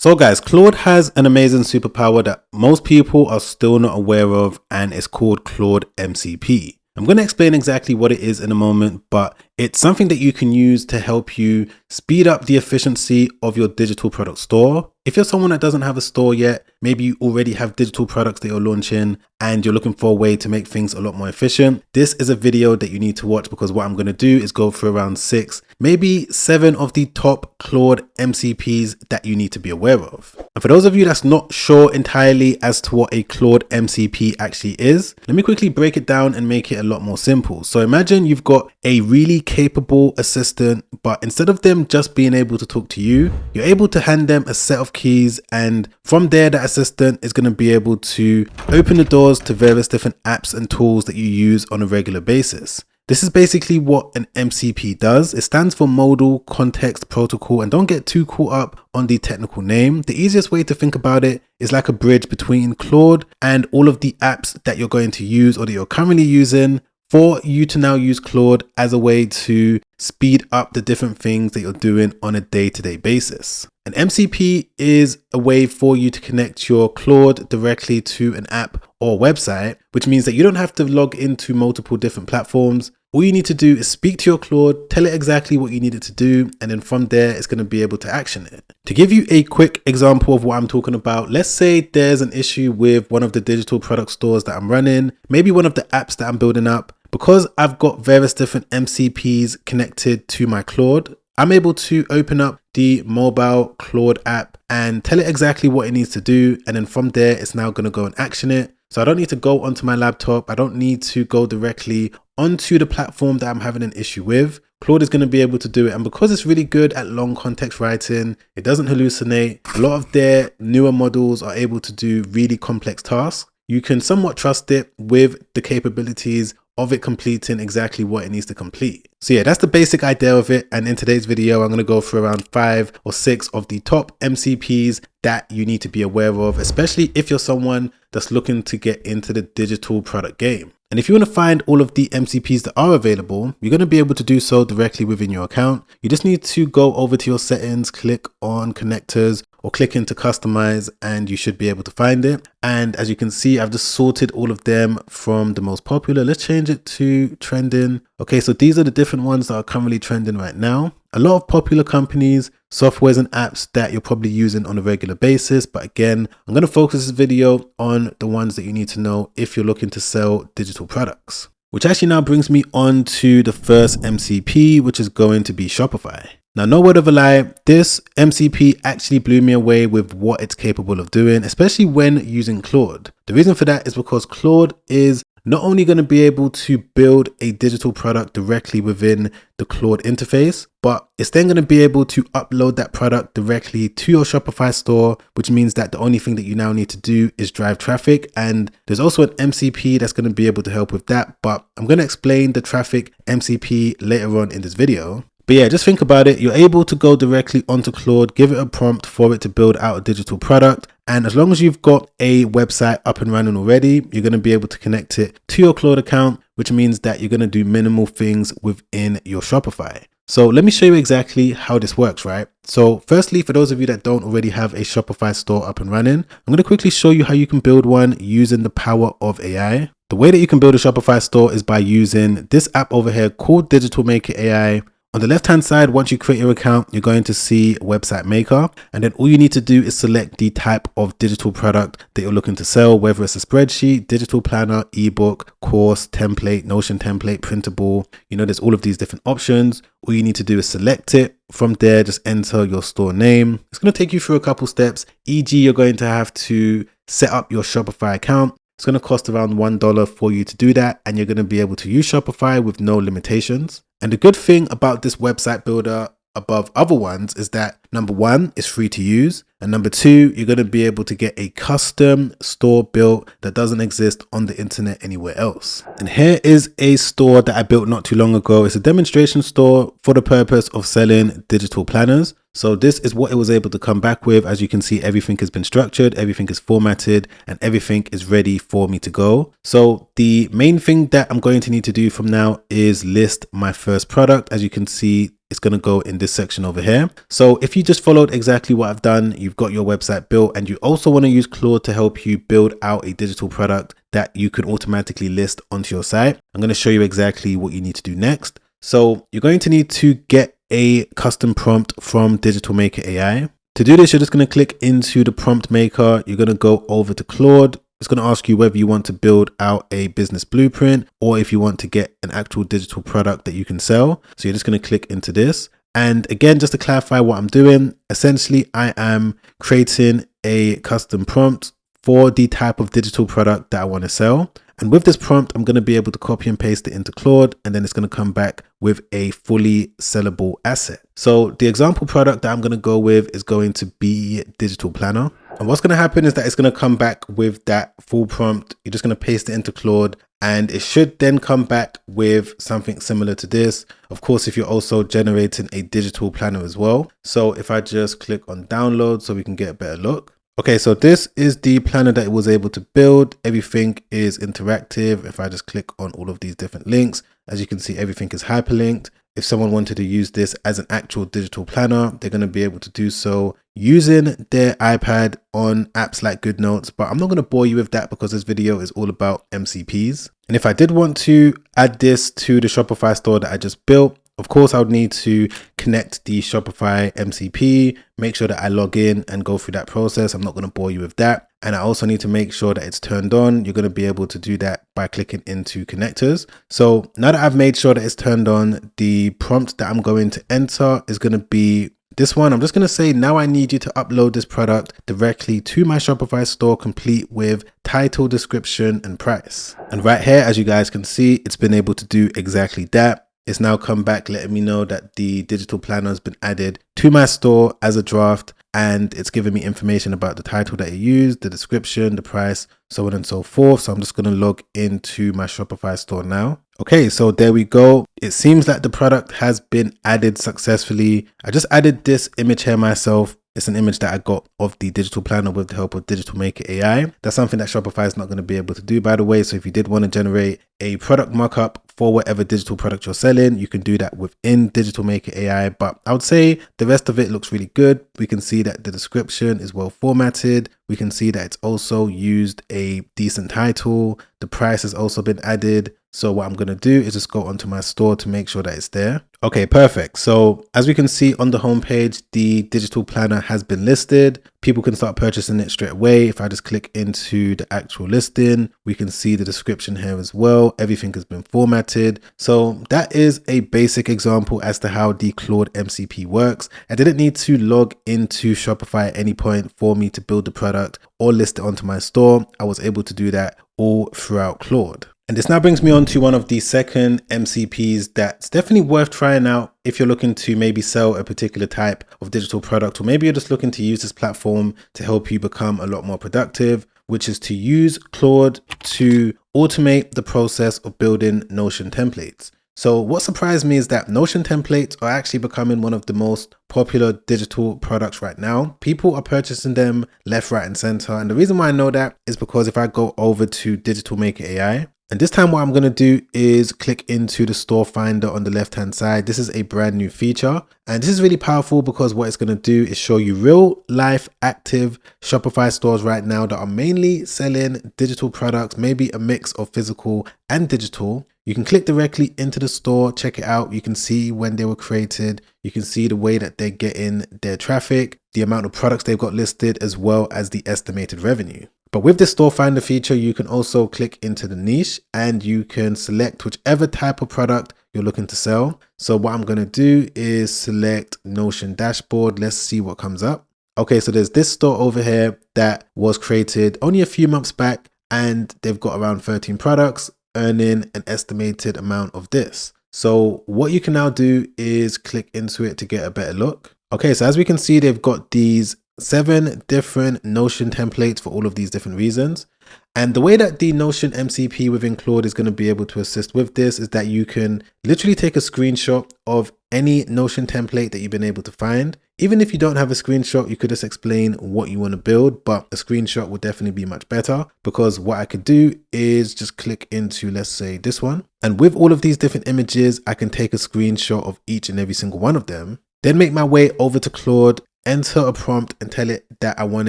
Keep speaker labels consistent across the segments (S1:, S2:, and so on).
S1: So guys, Claude has an amazing superpower that most people are still not aware of, and it's called Claude MCP. I'm going to explain exactly what it is in a moment, but it's something that you can use to help you speed up the efficiency of your digital product store. If you're someone that doesn't have a store yet, maybe you already have digital products that you're launching and you're looking for a way to make things a lot more efficient, this is a video that you need to watch, because what I'm going to do is go through around 6, maybe 7 of the top Claude MCPs that you need to be aware of. And for those of you that's not sure entirely as to what a Claude MCP actually is, let me quickly break it down and make it a lot more simple. So imagine you've got a really capable assistant, but instead of them just being able to talk to you, you're able to hand them a set of keys, and from there that assistant is going to be able to open the doors to various different apps and tools that you use on a regular basis. This is basically what an MCP does. It stands for Modal Context Protocol, and don't get too caught up on the technical name. The easiest way to think about it is like a bridge between Claude and all of the apps that you're going to use or that you're currently using, for you to now use Claude as a way to speed up the different things that you're doing on a day-to-day basis. An MCP is a way for you to connect your Claude directly to an app or website, which means that you don't have to log into multiple different platforms. All you need to do is speak to your Claude, tell it exactly what you need it to do, and then from there, it's going to be able to action it. To give you a quick example of what I'm talking about, let's say there's an issue with one of the digital product stores that I'm running, maybe one of the apps that I'm building up. Because I've got various different MCPs connected to my Claude, I'm able to open up the mobile Claude app and tell it exactly what it needs to do. And then from there, it's now going to go and action it. So I don't need to go onto my laptop. I don't need to go directly onto the platform that I'm having an issue with. Claude is going to be able to do it. And because it's really good at long context writing, it doesn't hallucinate. A lot of their newer models are able to do really complex tasks. You can somewhat trust it with the capabilities of it completing exactly what it needs to complete. So yeah, that's the basic idea of it. And in today's video, I'm going to go through around 5 or 6 of the top MCPs that you need to be aware of, especially if you're someone that's looking to get into the digital product game. And if you want to find all of the MCPs that are available, you're going to be able to do so directly within your account. You just need to go over to your settings, click on connectors, or click into customize, and you should be able to find it. And as you can see, I've just sorted all of them from the most popular. Let's change it to trending. Okay, so these are the different ones that are currently trending right now. A lot of popular companies, softwares and apps that you're probably using on a regular basis. But again, I'm going to focus this video on the ones that you need to know if you're looking to sell digital products. Which actually now brings me on to the first MCP, which is going to be Shopify. Now, no word of a lie, this MCP actually blew me away with what it's capable of doing, especially when using Claude. The reason for that is because Claude is not only going to be able to build a digital product directly within the Claude interface, but it's then going to be able to upload that product directly to your Shopify store, which means that the only thing that you now need to do is drive traffic. And there's also an MCP that's going to be able to help with that, but I'm going to explain the traffic MCP later on in this video. But yeah, just think about it. You're able to go directly onto Claude, give it a prompt for it to build out a digital product. And as long as you've got a website up and running already, you're going to be able to connect it to your Claude account, which means that you're going to do minimal things within your Shopify. So let me show you exactly how this works, right? So firstly, for those of you that don't already have a Shopify store up and running, I'm going to quickly show you how you can build one using the power of AI. The way that you can build a Shopify store is by using this app over here called Digital Maker AI. On the left hand side, once you create your account, you're going to see Website Maker. And then all you need to do is select the type of digital product that you're looking to sell, whether it's a spreadsheet, digital planner, ebook, course, template, Notion template, printable. You know, there's all of these different options. All you need to do is select it. From there, just enter your store name. It's going to take you through a couple steps. E.g., you're going to have to set up your Shopify account. It's going to cost around $1 for you to do that. And you're going to be able to use Shopify with no limitations. And the good thing about this website builder above other ones is that number 1, it's free to use. And number 2, you're going to be able to get a custom store built that doesn't exist on the internet anywhere else. And here is a store that I built not too long ago. It's a demonstration store for the purpose of selling digital planners. So this is what it was able to come back with. As you can see, everything has been structured, everything is formatted, and everything is ready for me to go. So the main thing that I'm going to need to do from now is list my first product. As you can see, it's going to go in this section over here. So if you just followed exactly what I've done, you've got your website built, and you also want to use Claude to help you build out a digital product that you can automatically list onto your site. I'm going to show you exactly what you need to do next. So you're going to need to get a custom prompt from Digital Maker AI. To do this, you're just going to click into the prompt maker. You're going to go over to Claude. It's going to ask you whether you want to build out a business blueprint or if you want to get an actual digital product that you can sell. So you're just going to click into this. And again, just to clarify what I'm doing, essentially I am creating a custom prompt for the type of digital product that I want to sell. And with this prompt, I'm going to be able to copy and paste it into Claude, and then it's going to come back with a fully sellable asset. So the example product that I'm going to go with is going to be Digital Planner. And what's going to happen is that it's going to come back with that full prompt. You're just going to paste it into Claude, and it should then come back with something similar to this. Of course, if you're also generating a digital planner as well. So if I just click on download so we can get a better look. Okay, so this is the planner that it was able to build. Everything is interactive. If I just click on all of these different links, as you can see, everything is hyperlinked. If someone wanted to use this as an actual digital planner, they're going to be able to do so using their iPad on apps like GoodNotes. But I'm not going to bore you with that because this video is all about MCPs. And if I did want to add this to the Shopify store that I just built, of course, I would need to connect the Shopify MCP, make sure that I log in and go through that process. I'm not going to bore you with that. And I also need to make sure that it's turned on. You're going to be able to do that by clicking into connectors. So now that I've made sure that it's turned on, the prompt that I'm going to enter is going to be this one. I'm just going to say, now I need you to upload this product directly to my Shopify store, complete with title, description, and price. And right here, as you guys can see, it's been able to do exactly that. It's now come back letting me know that the digital planner has been added to my store as a draft, and it's giving me information about the title that you used, the description, the price, so on and so forth. So I'm just going to log into my Shopify store now. Okay, so there we go. It seems like the product has been added successfully. I just added this image here myself. It's an image that I got of the digital planner with the help of Digital Maker AI. That's something that Shopify is not going to be able to do, by the way. So if you did want to generate a product mockup for whatever digital product you're selling, you can do that within Digital Maker AI. But I would say the rest of it looks really good. We can see that the description is well formatted. We can see that it's also used a decent title. The price has also been added. So what I'm going to do is just go onto my store to make sure that it's there. Okay, perfect. So as we can see on the homepage, the digital planner has been listed. People can start purchasing it straight away. If I just click into the actual listing, we can see the description here as well. Everything has been formatted. So that is a basic example as to how the Claude MCP works. I didn't need to log into Shopify at any point for me to build the product or list it onto my store. I was able to do that all throughout Claude. And this now brings me on to one of the second MCPs that's definitely worth trying out if you're looking to maybe sell a particular type of digital product, or maybe you're just looking to use this platform to help you become a lot more productive, which is to use Claude to automate the process of building Notion templates. So what surprised me is that Notion templates are actually becoming one of the most popular digital products right now. People are purchasing them left, right, and center. And the reason why I know that is because if I go over to Digital Maker AI, and this time what I'm going to do is click into the store finder on the left hand side. This is a brand new feature, and this is really powerful because what it's going to do is show you real life active Shopify stores right now that are mainly selling digital products, maybe a mix of physical and digital. You can click directly into the store, check it out. You can see when they were created. You can see the way that they're getting their traffic, the amount of products they've got listed, as well as the estimated revenue. But with the store finder feature, you can also click into the niche and you can select whichever type of product you're looking to sell. So what I'm going to do is select Notion dashboard. Let's see what comes up. Okay, so there's this store over here that was created only a few months back, and they've got around 13 products, earning an estimated amount of this. So what you can now do is click into it to get a better look. Okay, so as we can see, they've got these 7 different Notion templates for all of these different reasons. And the way that the Notion MCP within Claude is going to be able to assist with this is that you can literally take a screenshot of any Notion template that you've been able to find. Even if you don't have a screenshot, you could just explain what you want to build, but a screenshot would definitely be much better, because what I could do is just click into, let's say, this one. And with all of these different images, I can take a screenshot of each and every single one of them, then make my way over to Claude, enter a prompt and tell it that I want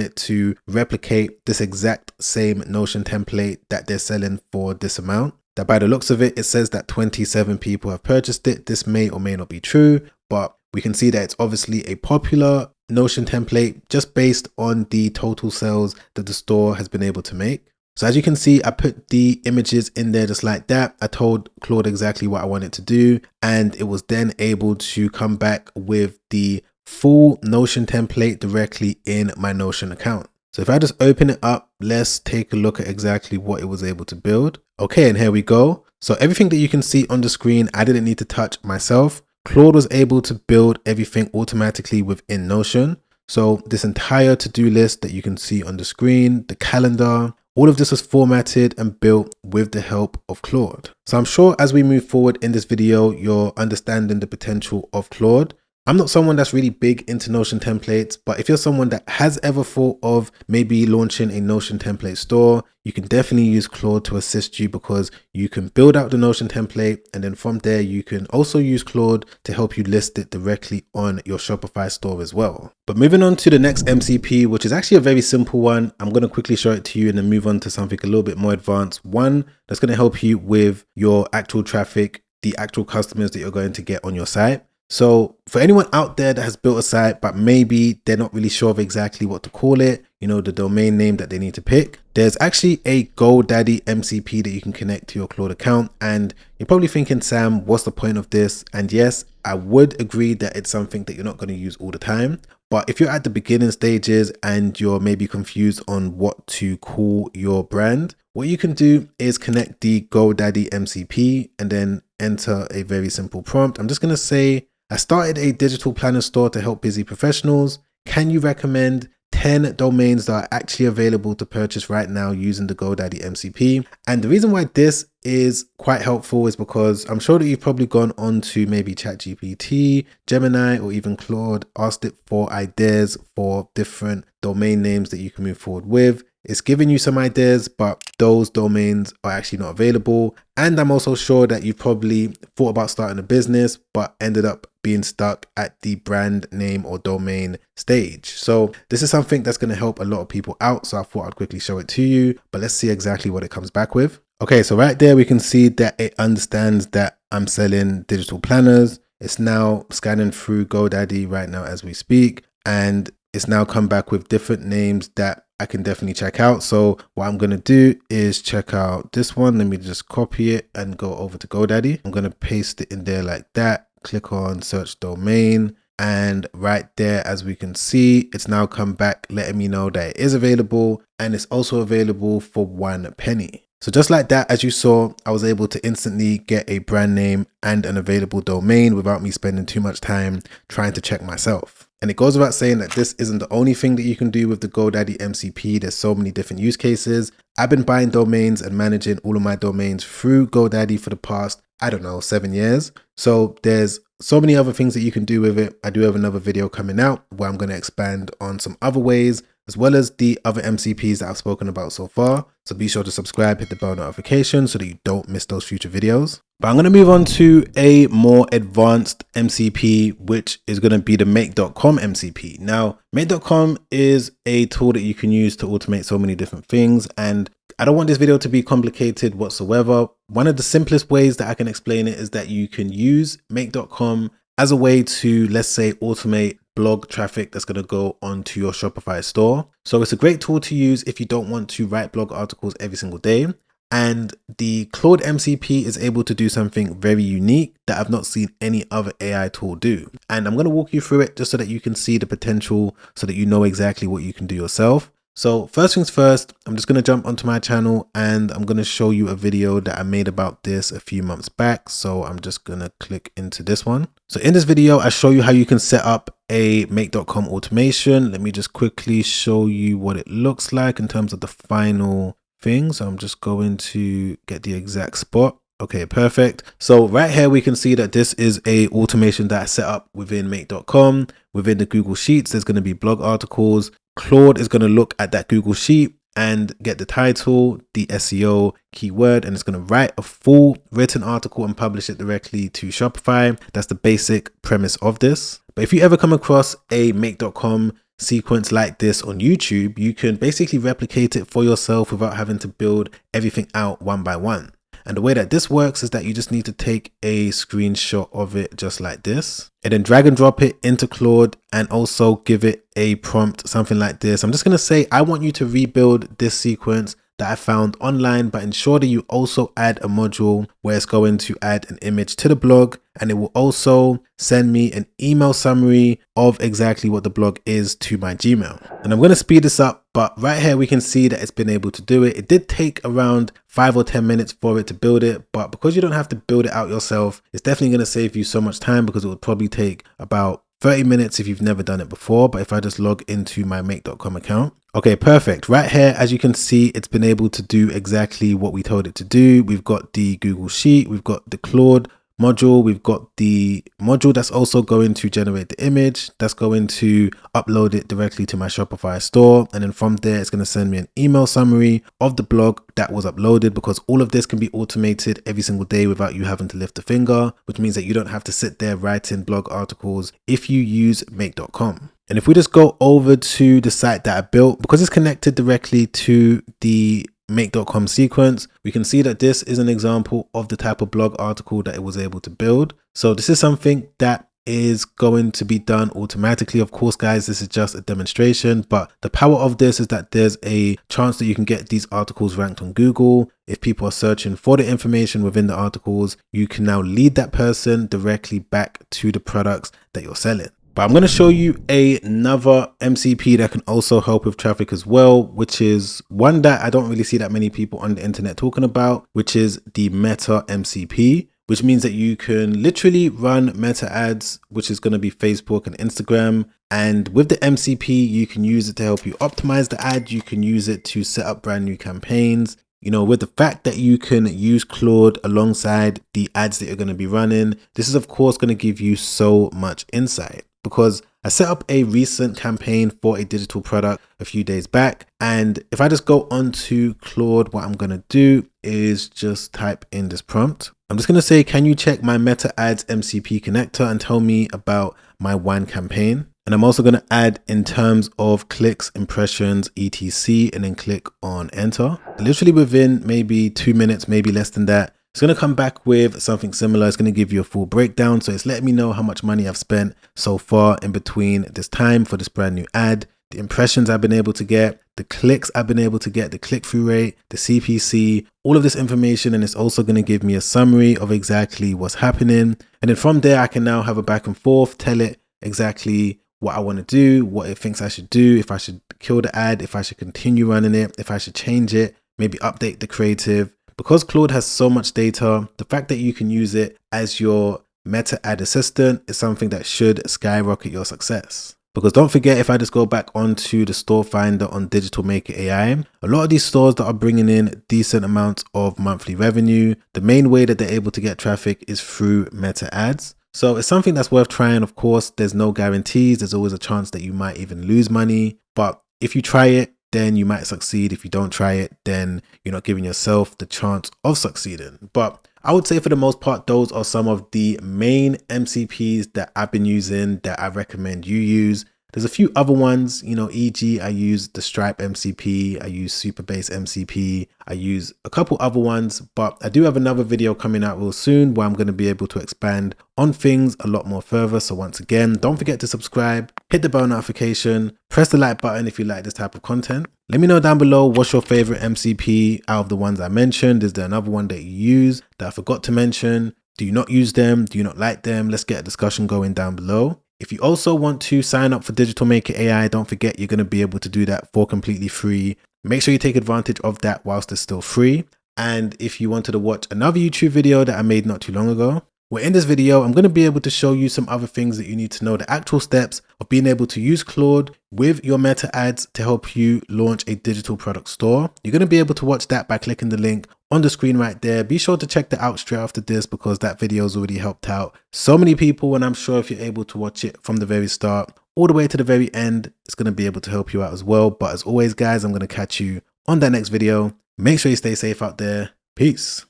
S1: it to replicate this exact same Notion template that they're selling for this amount. That by the looks of it, it says that 27 people have purchased it. This may or may not be true, but we can see that it's obviously a popular Notion template just based on the total sales that the store has been able to make. So as you can see, I put the images in there just like that. I told Claude exactly what I wanted to do, and it was then able to come back with the full Notion template directly in my Notion account. So if I just open it up, let's take a look at exactly what it was able to build. Okay, and here we go. So everything that you can see on the screen, I didn't need to touch myself. Claude was able to build everything automatically within Notion. So this entire to-do list that you can see on the screen, the calendar, all of this was formatted and built with the help of Claude. So I'm sure as we move forward in this video, you're understanding the potential of Claude. I'm not someone that's really big into Notion templates, but if you're someone that has ever thought of maybe launching a Notion template store, you can definitely use Claude to assist you, because you can build out the Notion template, and then from there you can also use Claude to help you list it directly on your Shopify store as well. But moving on to the next MCP, which is actually a very simple one. I'm going to quickly show it to you and then move on to something a little bit more advanced. One that's going to help you with your actual traffic, the actual customers that you're going to get on your site. So for anyone out there that has built a site, but maybe they're not really sure of exactly what to call it, you know, the domain name that they need to pick, there's actually a GoDaddy MCP that you can connect to your Claude account. And you're probably thinking, Sam, what's the point of this? And yes, I would agree that it's something that you're not going to use all the time. But if you're at the beginning stages and you're maybe confused on what to call your brand, what you can do is connect the GoDaddy MCP and then enter a very simple prompt. I'm just going to say, I started a digital planner store to help busy professionals. Can you recommend 10 domains that are actually available to purchase right now using the GoDaddy MCP? And the reason why this is quite helpful is because I'm sure that you've probably gone on to maybe ChatGPT, Gemini, or even Claude, asked it for ideas for different domain names that you can move forward with. It's giving you some ideas, but those domains are actually not available. And I'm also sure that you've probably thought about starting a business, but ended up being stuck at the brand name or domain stage. So this is something that's going to help a lot of people out. So I thought I'd quickly show it to you, but let's see exactly what it comes back with. Okay, so right there, we can see that it understands that I'm selling digital planners. It's now scanning through GoDaddy right now as we speak, and it's now come back with different names that I can definitely check out. So what I'm going to do is check out this one. Let me just copy it and go over to GoDaddy. I'm going to paste it in there like that. Click on search domain. And right there, as we can see, it's now come back letting me know that it is available, and it's also available for 1 penny. So just like that, as you saw, I was able to instantly get a brand name and an available domain without me spending too much time trying to check myself. And it goes without saying that this isn't the only thing that you can do with the GoDaddy MCP. There's so many different use cases. I've been buying domains and managing all of my domains through GoDaddy for the past, 7 years. So there's so many other things that you can do with it. I do have another video coming out where I'm going to expand on some other ways, as well as the other MCPs that I've spoken about so far. So be sure to subscribe, hit the bell notification so that you don't miss those future videos. But I'm going to move on to a more advanced MCP, which is going to be the Make.com MCP. Now, Make.com is a tool that you can use to automate so many different things. And I don't want this video to be complicated whatsoever. One of the simplest ways that I can explain it is that you can use Make.com as a way to, let's say, automate blog traffic that's going to go onto your Shopify store. So it's a great tool to use if you don't want to write blog articles every single day. And the Claude MCP is able to do something very unique that I've not seen any other AI tool do. And I'm going to walk you through it just so that you can see the potential, so that you know exactly what you can do yourself. So first things first, I'm just going to jump onto my channel and I'm going to show you a video that I made about this a few months back. So I'm just going to click into this one. So in this video, I show you how you can set up a Make.com automation. Let me just quickly show you what it looks like in terms of the final thing. So I'm just going to get the exact spot. Okay, perfect. So right here, we can see that this is a automation that I set up within make.com. Within the Google Sheets, there's going to be blog articles. Claude is going to look at that Google Sheet and get the title, the SEO keyword, and it's going to write a full written article and publish it directly to Shopify. That's the basic premise of this. But if you ever come across a make.com sequence like this on YouTube, you can basically replicate it for yourself without having to build everything out one by one. And the way that this works is that you just need to take a screenshot of it just like this, and then drag and drop it into Claude and also give it a prompt, something like this. I'm just going to say, I want you to rebuild this sequence that I found online, but ensure that you also add a module where it's going to add an image to the blog, and it will also send me an email summary of exactly what the blog is to my Gmail. And I'm going to speed this up, but right here we can see that it's been able to do it. It did take around 5 or 10 minutes for it to build it, but because you don't have to build it out yourself, it's definitely going to save you so much time, because it would probably take about 30 minutes if you've never done it before. But if I just log into my make.com account, okay, perfect. Right here, as you can see, it's been able to do exactly what we told it to do. We've got the Google Sheet, we've got the Claude module, we've got the module that's also going to generate the image, that's going to upload it directly to my Shopify store, and then from there it's going to send me an email summary of the blog that was uploaded, because all of this can be automated every single day without you having to lift a finger, which means that you don't have to sit there writing blog articles if you use make.com. And if we just go over to the site that I built, because it's connected directly to the make.com sequence, we can see that this is an example of the type of blog article that it was able to build. So this is something that is going to be done automatically. Of course, guys, this is just a demonstration, but the power of this is that there's a chance that you can get these articles ranked on Google. If people are searching for the information within the articles, you can now lead that person directly back to the products that you're selling. But I'm going to show you another MCP that can also help with traffic as well, which is one that I don't really see that many people on the internet talking about, which is the Meta MCP, which means that you can literally run Meta ads, which is going to be Facebook and Instagram. And with the MCP, you can use it to help you optimize the ad. You can use it to set up brand new campaigns. You know, with the fact that you can use Claude alongside the ads that you're going to be running, this is of course going to give you so much insight. Because I set up a recent campaign for a digital product a few days back. And if I just go onto Claude, what I'm going to do is just type in this prompt. I'm just going to say, can you check my Meta Ads MCP connector and tell me about my one campaign? And I'm also going to add in terms of clicks, impressions, etc. and then click on enter. Literally within maybe 2 minutes, maybe less than that, it's going to come back with something similar. It's going to give you a full breakdown. So it's letting me know how much money I've spent so far in between this time for this brand new ad, the impressions I've been able to get, the clicks I've been able to get, the click-through rate, the CPC, all of this information. And it's also going to give me a summary of exactly what's happening. And then from there, I can now have a back and forth, tell it exactly what I want to do, what it thinks I should do, if I should kill the ad, if I should continue running it, if I should change it, maybe update the creative. Because Claude has so much data, the fact that you can use it as your Meta ad assistant is something that should skyrocket your success. Because don't forget, if I just go back onto the store finder on Digital Maker AI, a lot of these stores that are bringing in decent amounts of monthly revenue, the main way that they're able to get traffic is through Meta ads. So it's something that's worth trying. Of course, there's no guarantees. There's always a chance that you might even lose money. But if you try it, then you might succeed. If you don't try it, then you're not giving yourself the chance of succeeding. But I would say for the most part, those are some of the main MCPs that I've been using that I recommend you use. There's a few other ones, e.g. I use the Stripe MCP, I use Superbase MCP, I use a couple other ones, but I do have another video coming out real soon where I'm going to be able to expand on things a lot more further. So once again, don't forget to subscribe, hit the bell notification, press the like button if you like this type of content. Let me know down below what's your favorite MCP out of the ones I mentioned. Is there another one that you use that I forgot to mention? Do you not use them? Do you not like them? Let's get a discussion going down below. If you also want to sign up for Digital Maker AI, don't forget you're going to be able to do that for completely free. Make sure you take advantage of that whilst it's still free. And if you wanted to watch another YouTube video that I made not too long ago, well, in this video, I'm going to be able to show you some other things that you need to know, the actual steps of being able to use Claude with your Meta ads to help you launch a digital product store. You're going to be able to watch that by clicking the link on the screen right there. Be sure to check that out straight after this because that video has already helped out so many people, and I'm sure if you're able to watch it from the very start all the way to the very end, it's going to be able to help you out as well. But as always, guys, I'm going to catch you on that next video. Make sure you stay safe out there. Peace.